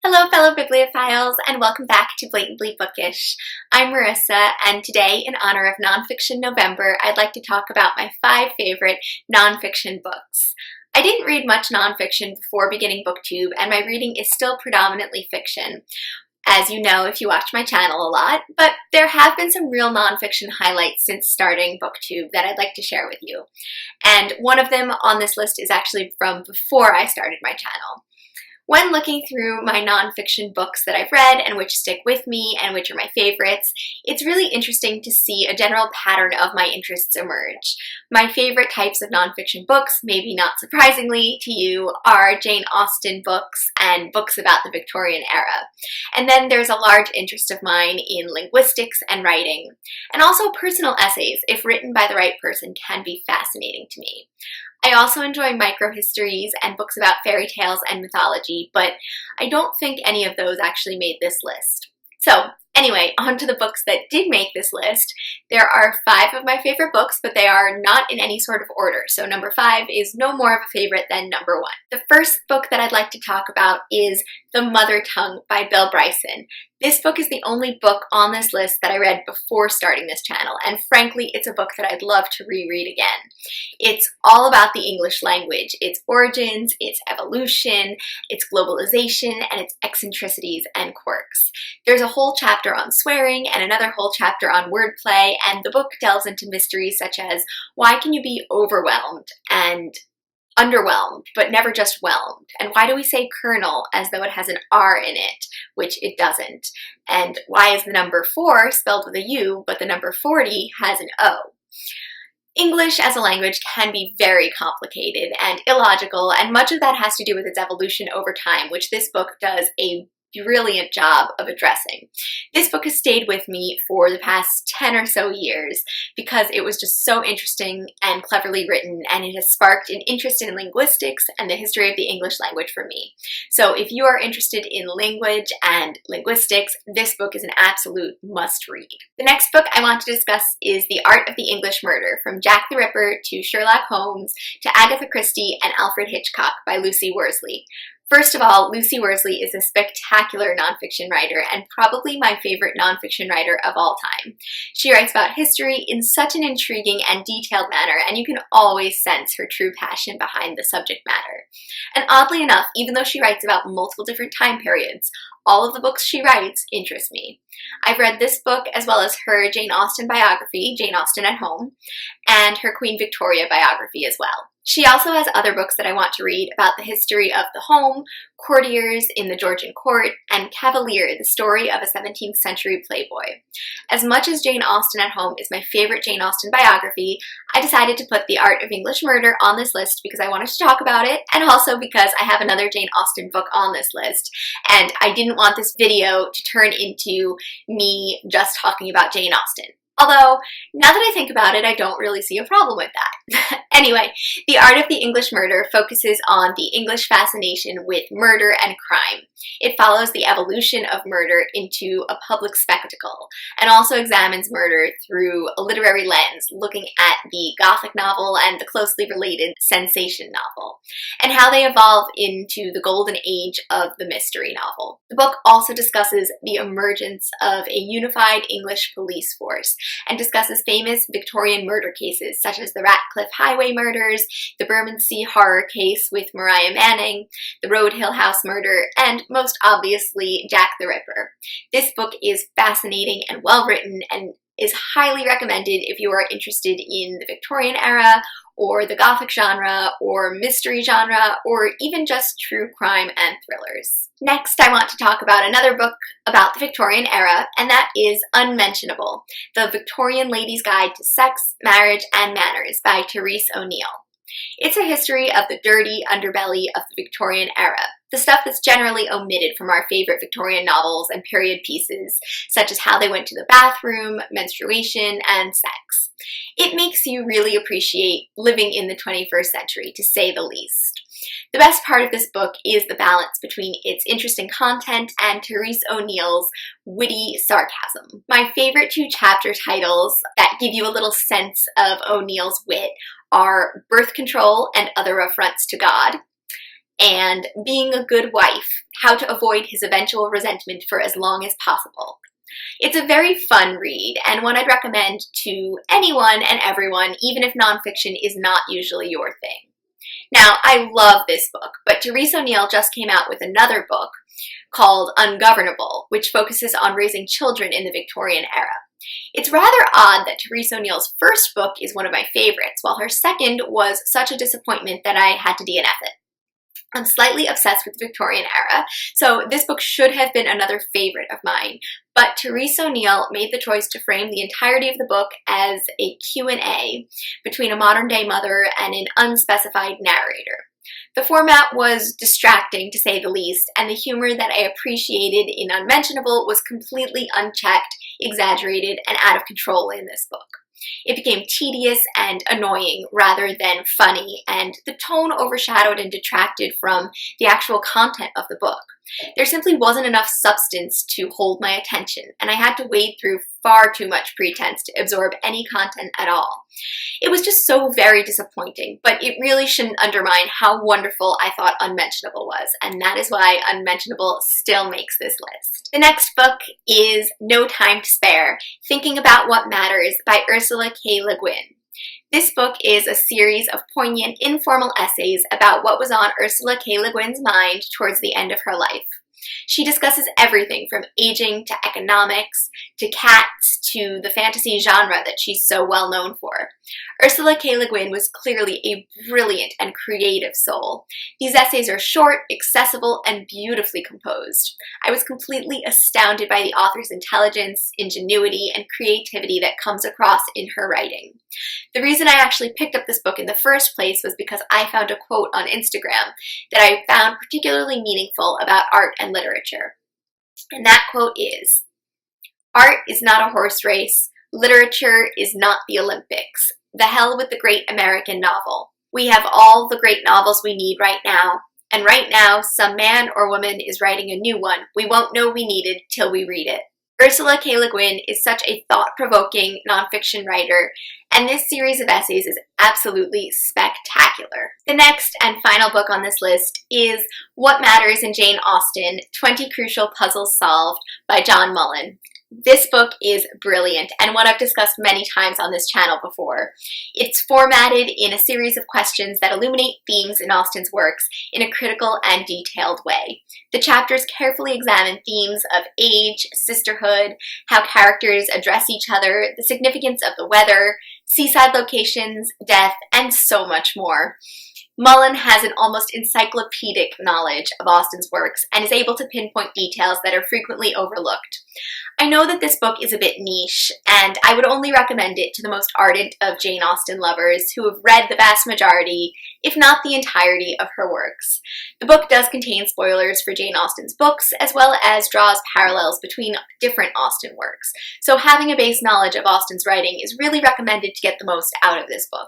Hello fellow bibliophiles and welcome back to Blatantly Bookish. I'm Marissa and today in honor of Nonfiction November I'd like to talk about my 5 favorite nonfiction books. I didn't read much nonfiction before beginning BookTube and my reading is still predominantly fiction, as you know if you watch my channel a lot, but there have been some real nonfiction highlights since starting BookTube that I'd like to share with you. And one of them on this list is actually from before I started my channel. When looking through my nonfiction books that I've read and which stick with me and which are my favorites, it's really interesting to see a general pattern of my interests emerge. My favorite types of nonfiction books, maybe not surprisingly to you, are Jane Austen books and books about the Victorian era. And then there's a large interest of mine in linguistics and writing. And also personal essays, if written by the right person, can be fascinating to me. I also enjoy microhistories and books about fairy tales and mythology, but I don't think any of those actually made this list. So anyway, on to the books that did make this list. There are 5 of my favorite books, but they are not in any sort of order. So number 5 is no more of a favorite than number 1. The first book that I'd like to talk about is The Mother Tongue by Bill Bryson. This book is the only book on this list that I read before starting this channel, and frankly, it's a book that I'd love to reread again. It's all about the English language, its origins, its evolution, its globalization, and its eccentricities and quirks. There's a whole chapter on swearing and another whole chapter on wordplay, and the book delves into mysteries such as why can you be overwhelmed and underwhelmed, but never just whelmed? And why do we say kernel as though it has an R in it, which it doesn't? And why is the number 4 spelled with a U, but the number 40 has an O? English as a language can be very complicated and illogical, and much of that has to do with its evolution over time, which this book does a brilliant job of addressing. This book has stayed with me for the past 10 or so years because it was just so interesting and cleverly written, and it has sparked an interest in linguistics and the history of the English language for me. So if you are interested in language and linguistics, this book is an absolute must-read. The next book I want to discuss is The Art of the English Murder, from Jack the Ripper to Sherlock Holmes to Agatha Christie and Alfred Hitchcock by Lucy Worsley. First of all, Lucy Worsley is a spectacular nonfiction writer and probably my favorite nonfiction writer of all time. She writes about history in such an intriguing and detailed manner, and you can always sense her true passion behind the subject matter. And oddly enough, even though she writes about multiple different time periods, all of the books she writes interest me. I've read this book as well as her Jane Austen biography, Jane Austen at Home, and her Queen Victoria biography as well. She also has other books that I want to read about the history of the home, courtiers in the Georgian court, and Cavalier, the story of a 17th century playboy. As much as Jane Austen at Home is my favorite Jane Austen biography, I decided to put The Art of English Murder on this list because I wanted to talk about it, and also because I have another Jane Austen book on this list, and I didn't want this video to turn into me just talking about Jane Austen. Although, now that I think about it, I don't really see a problem with that. Anyway, The Art of the English Murder focuses on the English fascination with murder and crime. It follows the evolution of murder into a public spectacle, and also examines murder through a literary lens, looking at the Gothic novel and the closely related sensation novel, and how they evolve into the golden age of the mystery novel. The book also discusses the emergence of a unified English police force, and discusses famous Victorian murder cases such as the Ratcliffe Highway murders, the Bermondsey horror case with Mariah Manning, the Road Hill House murder, and most obviously Jack the Ripper. This book is fascinating and well written and is highly recommended if you are interested in the Victorian era, or the Gothic genre, or mystery genre, or even just true crime and thrillers. Next, I want to talk about another book about the Victorian era, and that is Unmentionable, The Victorian Lady's Guide to Sex, Marriage, and Manners by Therese O'Neill. It's a history of the dirty underbelly of the Victorian era, the stuff that's generally omitted from our favorite Victorian novels and period pieces, such as how they went to the bathroom, menstruation, and sex. It makes you really appreciate living in the 21st century, to say the least. The best part of this book is the balance between its interesting content and Therese O'Neill's witty sarcasm. My favorite 2 chapter titles that give you a little sense of O'Neill's wit are Birth Control and Other Affronts to God, and being a good wife, how to avoid his eventual resentment for as long as possible. It's a very fun read and one I'd recommend to anyone and everyone, even if nonfiction is not usually your thing. Now, I love this book, but Therese O'Neill just came out with another book called Ungovernable, which focuses on raising children in the Victorian era. It's rather odd that Therese O'Neill's first book is one of my favorites, while her second was such a disappointment that I had to DNF it. I'm slightly obsessed with the Victorian era, so this book should have been another favorite of mine, but Therese O'Neill made the choice to frame the entirety of the book as a Q&A between a modern-day mother and an unspecified narrator. The format was distracting, to say the least, and the humor that I appreciated in Unmentionable was completely unchecked, exaggerated, and out of control in this book. It became tedious and annoying rather than funny, and the tone overshadowed and detracted from the actual content of the book. There simply wasn't enough substance to hold my attention, and I had to wade through far too much pretense to absorb any content at all. It was just so very disappointing, but it really shouldn't undermine how wonderful I thought Unmentionable was, and that is why Unmentionable still makes this list. The next book is No Time to Spare, Thinking About What Matters by Ursula K. Le Guin. This book is a series of poignant, informal essays about what was on Ursula K. Le Guin's mind towards the end of her life. She discusses everything from aging to economics to cats to the fantasy genre that she's so well known for. Ursula K. Le Guin was clearly a brilliant and creative soul. These essays are short, accessible, and beautifully composed. I was completely astounded by the author's intelligence, ingenuity, and creativity that comes across in her writing. The reason I actually picked up this book in the first place was because I found a quote on Instagram that I found particularly meaningful about art and literature. And that quote is, "Art is not a horse race. Literature is not the Olympics. The hell with the great American novel. We have all the great novels we need right now. And right now, some man or woman is writing a new one we won't know we needed till we read it." Ursula K. Le Guin is such a thought-provoking nonfiction writer, and this series of essays is absolutely spectacular. The next and final book on this list is What Matters in Jane Austen, 20 Crucial Puzzles Solved by John Mullen. This book is brilliant and one I've discussed many times on this channel before. It's formatted in a series of questions that illuminate themes in Austen's works in a critical and detailed way. The chapters carefully examine themes of age, sisterhood, how characters address each other, the significance of the weather, seaside locations, death, and so much more. Mullen has an almost encyclopedic knowledge of Austen's works and is able to pinpoint details that are frequently overlooked. I know that this book is a bit niche, and I would only recommend it to the most ardent of Jane Austen lovers who have read the vast majority, if not the entirety, of her works. The book does contain spoilers for Jane Austen's books, as well as draws parallels between different Austen works, so having a base knowledge of Austen's writing is really recommended to get the most out of this book.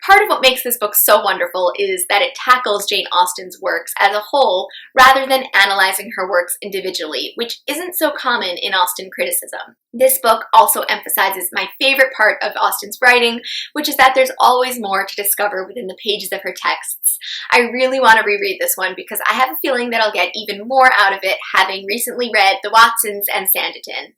Part of what makes this book so wonderful is that it tackles Jane Austen's works as a whole rather than analyzing her works individually, which isn't so common in Austen criticism. This book also emphasizes my favorite part of Austen's writing, which is that there's always more to discover within the pages of her texts. I really want to reread this one because I have a feeling that I'll get even more out of it having recently read The Watsons and Sanditon.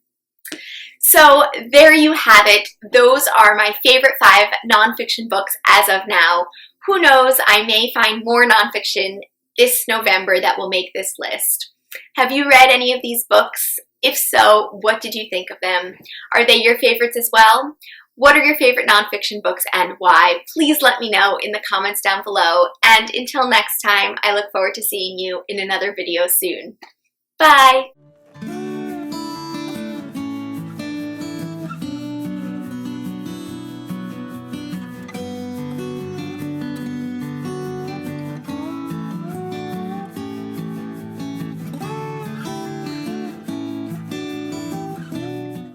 So there you have it. Those are my favorite 5 nonfiction books as of now. Who knows, I may find more nonfiction this November that will make this list. Have you read any of these books? If so, what did you think of them? Are they your favorites as well? What are your favorite nonfiction books and why? Please let me know in the comments down below. And until next time, I look forward to seeing you in another video soon. Bye!